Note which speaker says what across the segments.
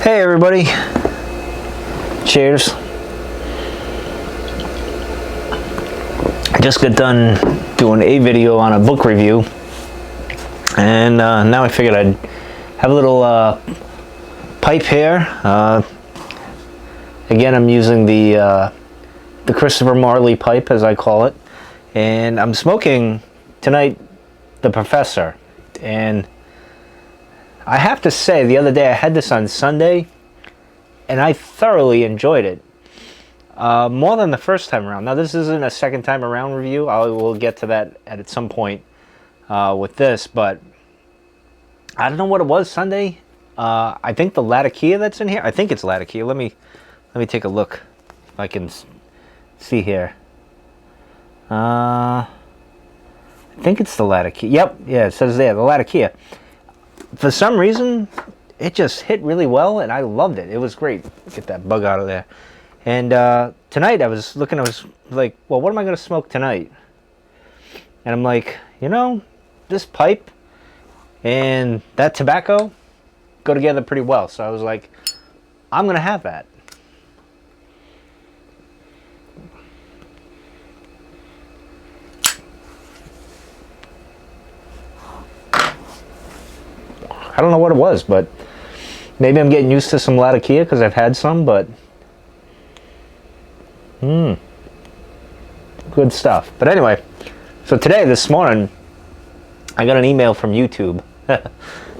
Speaker 1: Hey everybody, cheers. I just got done doing a video on a book review, and now I figured I'd have a little pipe here. Again, I'm using the Christopher Marley pipe, as I call it, and I'm smoking tonight the Professor. And I have to say, the other day I had this on Sunday, and I thoroughly enjoyed it. More than the first time around. Now, this isn't a second time around review. I will get to that at some point with this, but I don't know what it was Sunday. I think the Latakia that's in here. I think it's Latakia. Let me take a look if I can see here. I think it's the Latakia. Yep, yeah, it says there, the Latakia. For some reason, it just hit really well, and I loved it. It was great. Get that bug out of there. And tonight I was looking, I was like, well, what am I going to smoke tonight? And I'm like, you know, this pipe and that tobacco go together pretty well. So I was like, I'm going to have that. I don't know what it was, but maybe I'm getting used to some Latakia because I've had some, but good stuff. But anyway, so this morning, I got an email from YouTube.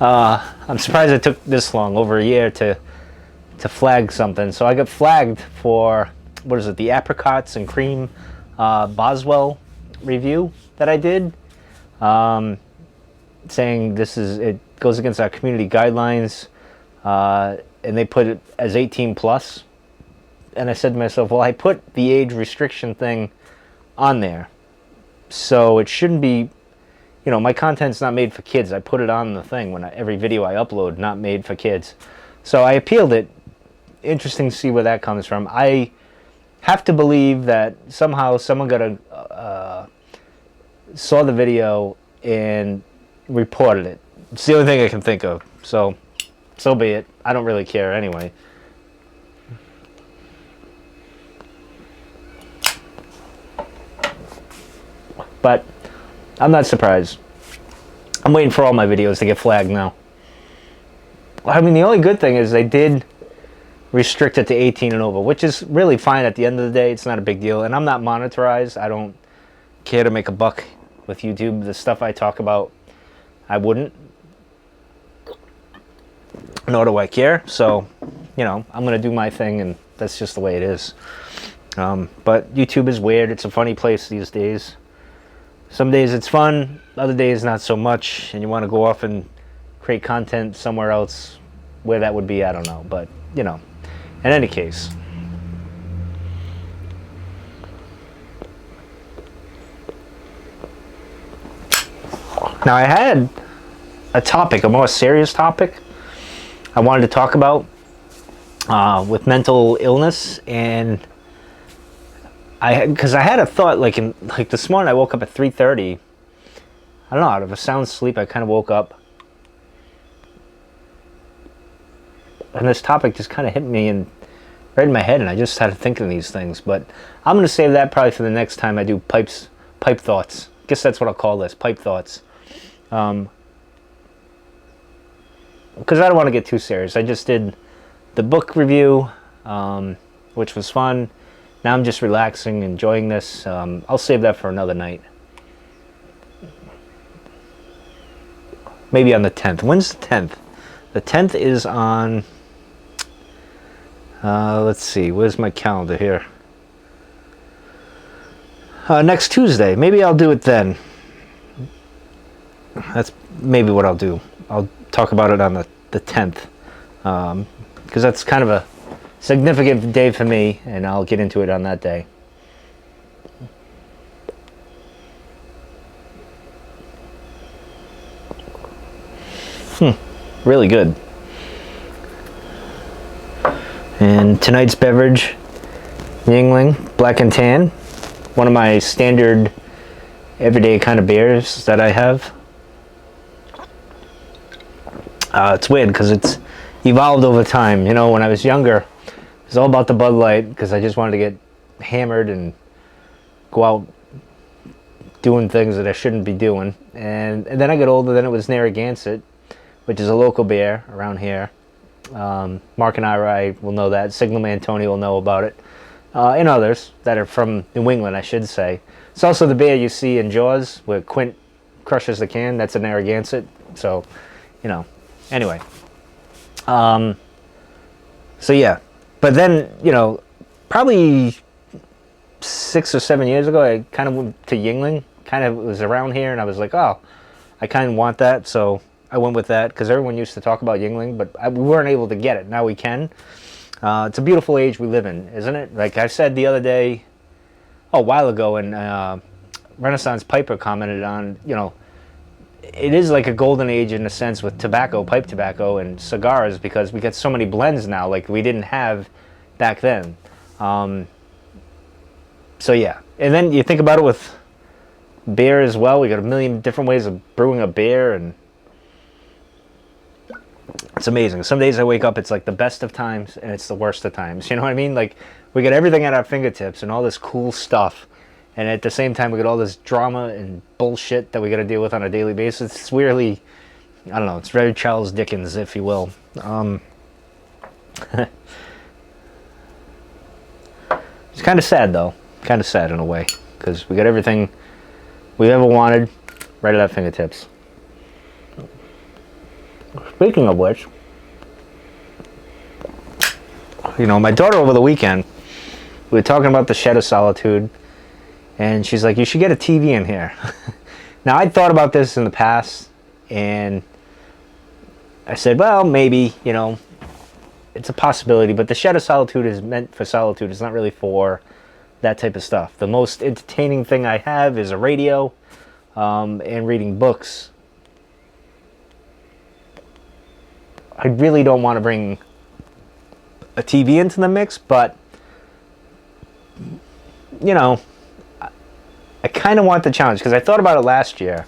Speaker 1: I'm surprised it took this long, over a year, to flag something. So I got flagged for, what is it, the apricots and cream Boswell review that I did, saying it goes against our community guidelines, and they put it as 18 plus. And I said to myself, well, I put the age restriction thing on there, so it shouldn't be, you know, my content's not made for kids. I put it on the thing every video I upload, not made for kids. So I appealed it. Interesting to see where that comes from. I have to believe that somehow someone saw the video and reported it. It's the only thing I can think of. So be it. I don't really care anyway. But I'm not surprised. I'm waiting for all my videos to get flagged now. I mean, the only good thing is they did restrict it to 18 and over, which is really fine at the end of the day. It's not a big deal. And I'm not monetized. I don't care to make a buck with YouTube. The stuff I talk about, I wouldn't. Nor do I care. So, you know, I'm going to do my thing, and that's just the way it is. But YouTube is weird. It's a funny place these days. Some days it's fun, other days not so much, and you want to go off and create content somewhere else. Where that would be, I don't know. But, you know, in any case. Now, I had a topic, a more serious topic I wanted to talk about with mental illness, and because I had a thought, like this morning I woke up at 3:30. I don't know, out of a sound sleep I kind of woke up, and this topic just kind of hit me and right in my head, and I just started thinking of these things. But I'm going to save that probably for the next time I do pipe thoughts. I guess that's what I'll call this, pipe thoughts. Because I don't want to get too serious. I just did the book review, which was fun. Now I'm just relaxing, enjoying this. I'll save that for another night. Maybe on the 10th. When's the 10th? The 10th is on, let's see, where's my calendar here? Next Tuesday. Maybe I'll do it then. That's maybe what I'll do. I'll talk about it on the 10th. Because that's kind of a significant day for me, and I'll get into it on that day. Really good. And tonight's beverage, Yingling Black and Tan, one of my standard everyday kind of beers that I have. It's weird because it's evolved over time. You know, when I was younger, it was all about the Bud Light because I just wanted to get hammered and go out doing things that I shouldn't be doing. And then I got older, then it was Narragansett, which is a local beer around here. Mark and I will know that. Signalman Tony will know about it. And others that are from New England, I should say. It's also the beer you see in Jaws, where Quint crushes the can. That's a Narragansett. So, you know, anyway. So yeah. But then, you know, probably 6 or 7 years ago, I kind of went to Yingling. Kind of was around here, and I was like, oh, I kind of want that. So I went with that because everyone used to talk about Yingling, but we weren't able to get it. Now we can. It's a beautiful age we live in, isn't it? Like I said the other day, a while ago, and Renaissance Piper commented on, you know, it is like a golden age in a sense with tobacco, pipe tobacco, and cigars because we get so many blends now like we didn't have back then. So yeah, and then you think about it with beer as well. We got a million different ways of brewing a beer, and it's amazing. Some days I wake up, it's like the best of times, and it's the worst of times. You know what I mean? Like, we got everything at our fingertips and all this cool stuff, and at the same time, we got all this drama and bullshit that we got to deal with on a daily basis. It's really, I don't know, it's very Charles Dickens, if you will. It's kind of sad, though. Kind of sad in a way, because we got everything we ever wanted right at our fingertips. Speaking of which, you know, my daughter over the weekend, we were talking about the Shed of Solitude, and she's like, you should get a TV in here. Now, I'd thought about this in the past, and I said, well, maybe, you know, it's a possibility, but the Shed of Solitude is meant for solitude. It's not really for that type of stuff. The most entertaining thing I have is a radio and reading books. I really don't want to bring a TV into the mix, but, you know, I kind of want the challenge because I thought about it last year.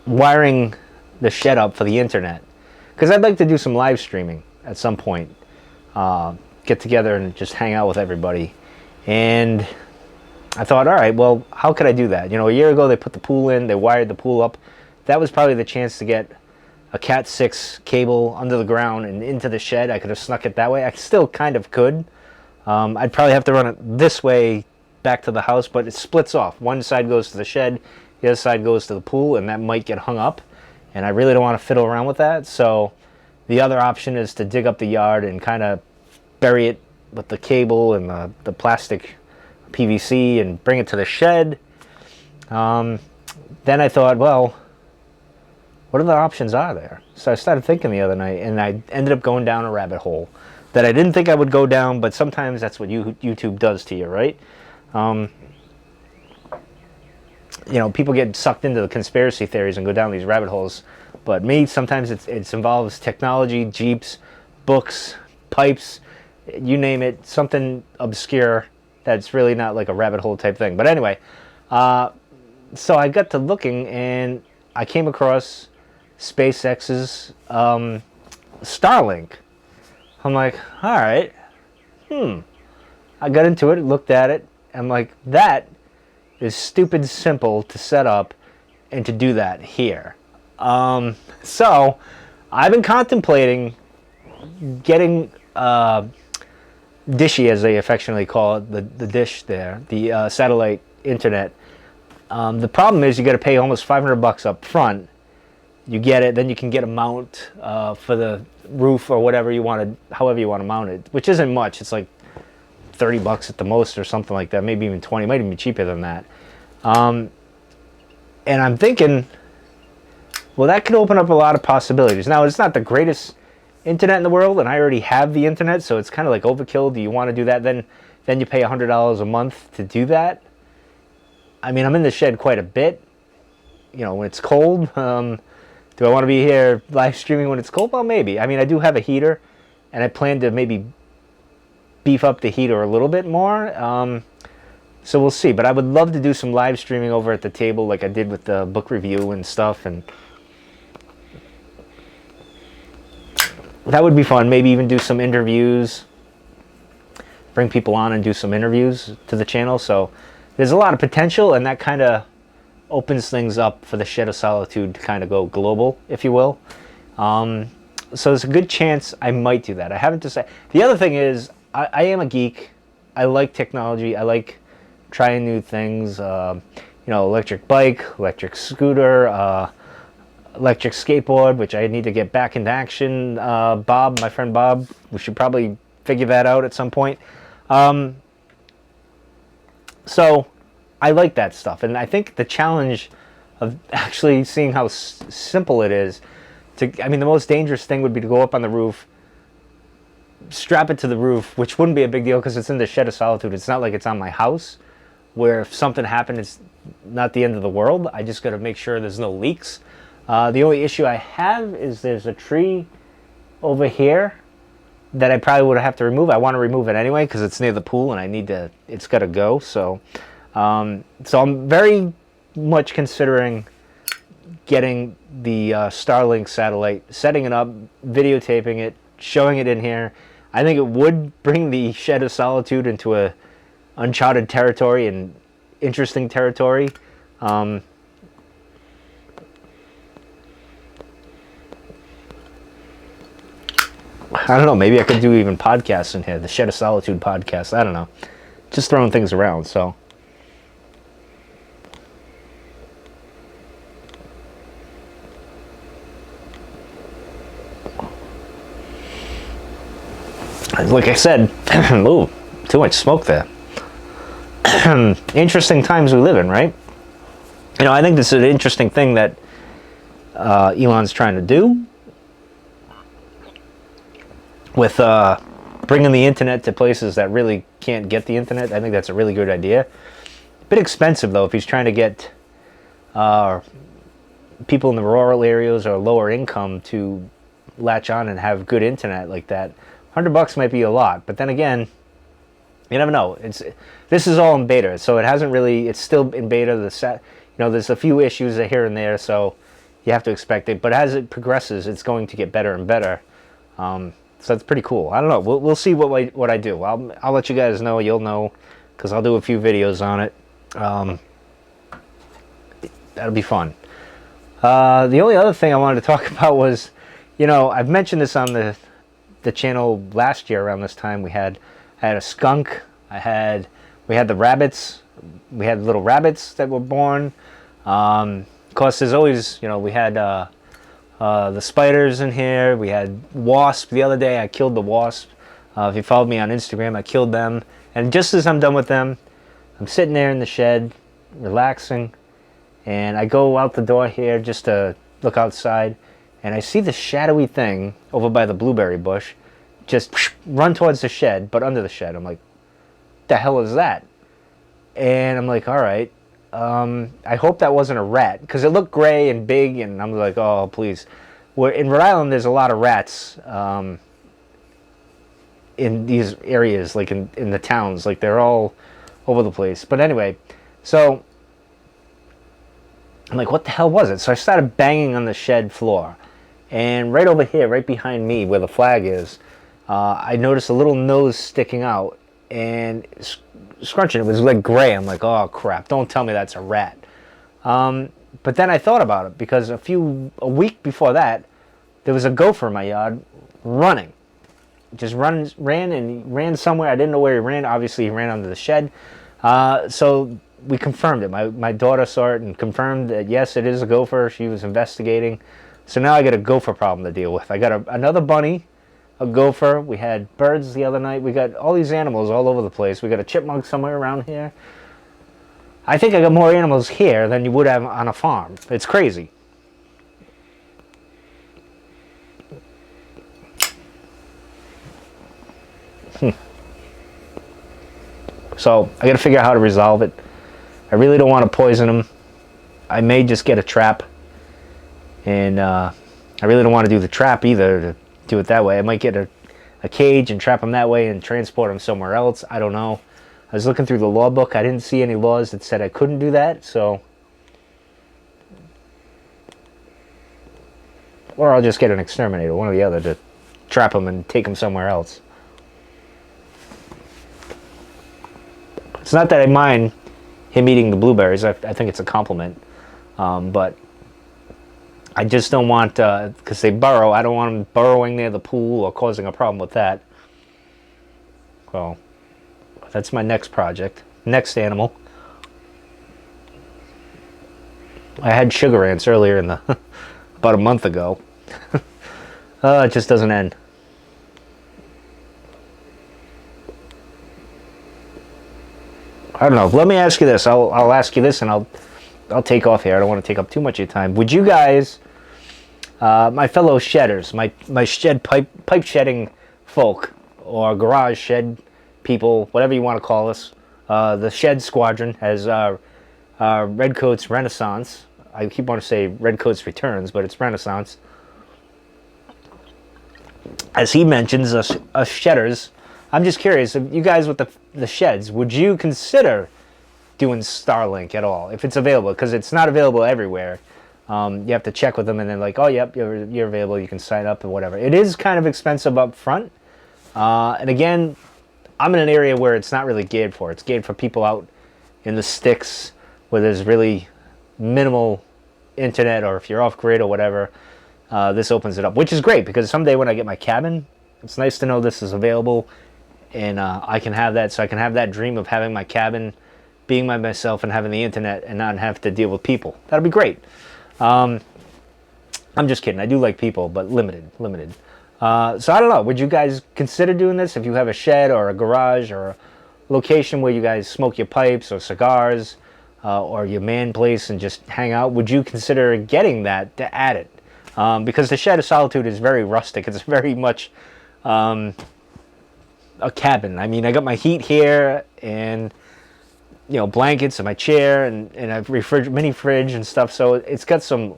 Speaker 1: Wiring the shed up for the internet. Because I'd like to do some live streaming at some point. Get together and just hang out with everybody. And I thought, all right, well, how could I do that? You know, a year ago they put the pool in, they wired the pool up. That was probably the chance to get a Cat 6 cable under the ground and into the shed. I could have snuck it that way. I still kind of could. I'd probably have to run it this way back to the house, but it splits off. One side goes to the shed, the other side goes to the pool, and that might get hung up. And I really don't want to fiddle around with that. So the other option is to dig up the yard and kind of bury it with the cable and the plastic PVC and bring it to the shed. Then I thought, well, what other options are there? So I started thinking the other night, and I ended up going down a rabbit hole that I didn't think I would go down, but sometimes that's what YouTube does to you, right? You know, people get sucked into the conspiracy theories and go down these rabbit holes. But me, sometimes it involves technology, Jeeps, books, pipes, you name it, something obscure that's really not like a rabbit hole type thing. But anyway, so I got to looking, and I came across SpaceX's Starlink. I'm like, all right, I got into it, looked at it. I'm like, that is stupid simple to set up and to do that here. So I've been contemplating getting Dishy, as they affectionately call it, the dish there, the satellite internet. The problem is you got to pay almost $500 up front. You get it, then you can get a mount for the roof or whatever you want to, however you want to mount it, which isn't much. It's like $30 at the most or something like that, maybe even 20, might even be cheaper than that. And I'm thinking, well, that could open up a lot of possibilities. Now, it's not the greatest internet in the world, and I already have the internet, so it's kind of like overkill. Do you want to do that? Then you pay $100 a month to do that. I mean, I'm in the shed quite a bit. You know, when it's cold, do I want to be here live streaming when it's cold? Well, maybe. I mean, I do have a heater, and I plan to maybe beef up the heater a little bit more. So we'll see. But I would love to do some live streaming over at the table like I did with the book review and stuff. And that would be fun. Maybe even do some interviews, bring people on and do some interviews to the channel. So there's a lot of potential, and that kind of opens things up for the Shed of Solitude to kind of go global, if you will. So there's a good chance I might do that. I haven't decided. The other thing is, I am a geek. I like technology. I like trying new things. Electric bike, electric scooter, electric skateboard, which I need to get back into action. Bob, my friend Bob, we should probably figure that out at some point. So I like that stuff, and I think the challenge of actually seeing how simple it is the most dangerous thing would be to go up on the roof, strap it to the roof, which wouldn't be a big deal because it's in the Shed of Solitude. It's not like it's on my house, where if something happened, it's not the end of the world. I just got to make sure there's no leaks. The only issue I have is there's a tree over here that I probably would have to remove. I want to remove it anyway because it's near the pool and it's got to go. So I'm very much considering getting the Starlink satellite, setting it up, videotaping it, showing it in here. I think it would bring the Shed of Solitude into a uncharted territory and interesting territory. I don't know, maybe I could do even podcasts in here, the Shed of Solitude podcast. I don't know, just throwing things around. So like I said, ooh, too much smoke there. Interesting times we live in, right? I think this is an interesting thing that Elon's trying to do with bringing the internet to places that really can't get the internet. I think that's a really good idea. A bit expensive, though, if he's trying to get people in the rural areas or lower income to latch on and have good internet like that. $100 might be a lot, but then again, you never know. This is all in beta, so it hasn't really. It's still in beta. There's a few issues here and there, so you have to expect it. But as it progresses, it's going to get better and better. So that's pretty cool. I don't know. We'll see what I do. I'll let you guys know. You'll know because I'll do a few videos on it. That'll be fun. The only other thing I wanted to talk about was, I've mentioned this on the channel last year around this time. I had a skunk. We had the rabbits. We had little rabbits that were born. Of course, there's always, we had the spiders in here. We had wasps. The other day, I killed the wasp. If you followed me on Instagram, I killed them. And just as I'm done with them, I'm sitting there in the shed, relaxing. And I go out the door here just to look outside. And I see this shadowy thing over by the blueberry bush just run towards the shed, but under the shed. I'm like, the hell is that? And I'm like, all right. I hope that wasn't a rat, because it looked gray and big, and I'm like, oh, please. In Rhode Island, there's a lot of rats in these areas, like in the towns. Like, they're all over the place. But anyway, so I'm like, what the hell was it? So I started banging on the shed floor. And right over here, right behind me, where the flag is, I noticed a little nose sticking out and scrunching. It was like gray. I'm like, oh, crap. Don't tell me that's a rat. But then I thought about it, because a week before that, there was a gopher in my yard running. Just ran somewhere. I didn't know where he ran. Obviously, he ran under the shed. So we confirmed it. My daughter saw it and confirmed that, yes, it is a gopher. She was investigating. So now I got a gopher problem to deal with. I got another bunny, a gopher. We had birds the other night. We got all these animals all over the place. We got a chipmunk somewhere around here. I think I got more animals here than you would have on a farm. It's crazy. So I got to figure out how to resolve it. I really don't want to poison them. I may just get a trap. And I really don't want to do the trap either, to do it that way. I might get a cage and trap them that way and transport them somewhere else. I don't know. I was looking through the law book. I didn't see any laws that said I couldn't do that. So, or I'll just get an exterminator, one or the other, to trap him and take him somewhere else. It's not that I mind him eating the blueberries. I think it's a compliment. But I just don't want, because they burrow, I don't want them burrowing near the pool or causing a problem with that. Well, that's my next project. Next animal. I had sugar ants earlier in the, about a month ago. It just doesn't end. I don't know. Let me ask you this. I'll ask you this, and I'll take off here. I don't want to take up too much of your time. Would you guys, my fellow shedders, my shed pipe shedding folk, or garage shed people, whatever you want to call us, the shed squadron has Redcoat's Renaissance. I keep wanting to say Redcoat's Returns, but it's Renaissance. As he mentions, us shedders. I'm just curious, if you guys with the sheds, would you consider doing Starlink at all, if it's available? Because it's not available everywhere. You have to check with them, and then like, oh, yep, you're available, you can sign up and whatever. It is kind of expensive up front. And again, I'm in an area where it's not really geared for. It's geared for people out in the sticks where there's really minimal internet, or if you're off grid or whatever. This opens it up, which is great, because someday when I get my cabin, it's nice to know this is available. And I can have that, so I can have that dream of having my cabin, being by myself, and having the internet, and not have to deal with people. That'll be great. I'm just kidding. I do like people, but limited. So I don't know. Would you guys consider doing this if you have a shed or a garage or a location where you guys smoke your pipes or cigars, or your man place and just hang out? Would you consider getting that to add it? Because the Shed of Solitude is very rustic. It's very much a cabin. I mean, I got my heat here, and blankets and my chair, and a mini fridge and stuff. So it's got some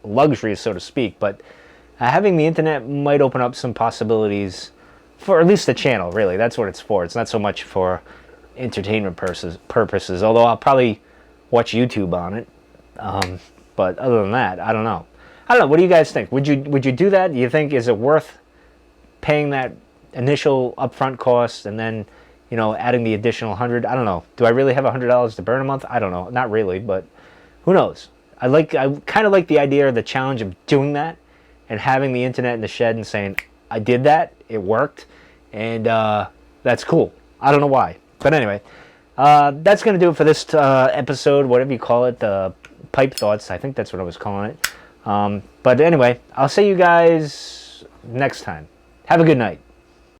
Speaker 1: luxuries, so to speak. But having the internet might open up some possibilities for at least the channel. Really, that's what it's for. It's not so much for entertainment purposes. Although I'll probably watch YouTube on it. But other than that, I don't know. What do you guys think? Would you do that? Do you think, is it worth paying that initial upfront cost and then adding the additional $100? I don't know. Do I really have $100 to burn a month? I don't know. Not really, but who knows? I kind of like the idea or the challenge of doing that and having the internet in the shed and saying, I did that, it worked, and that's cool. I don't know why, but anyway, that's gonna do it for this episode, whatever you call it, the pipe thoughts. I think that's what I was calling it. But anyway, I'll see you guys next time. Have a good night.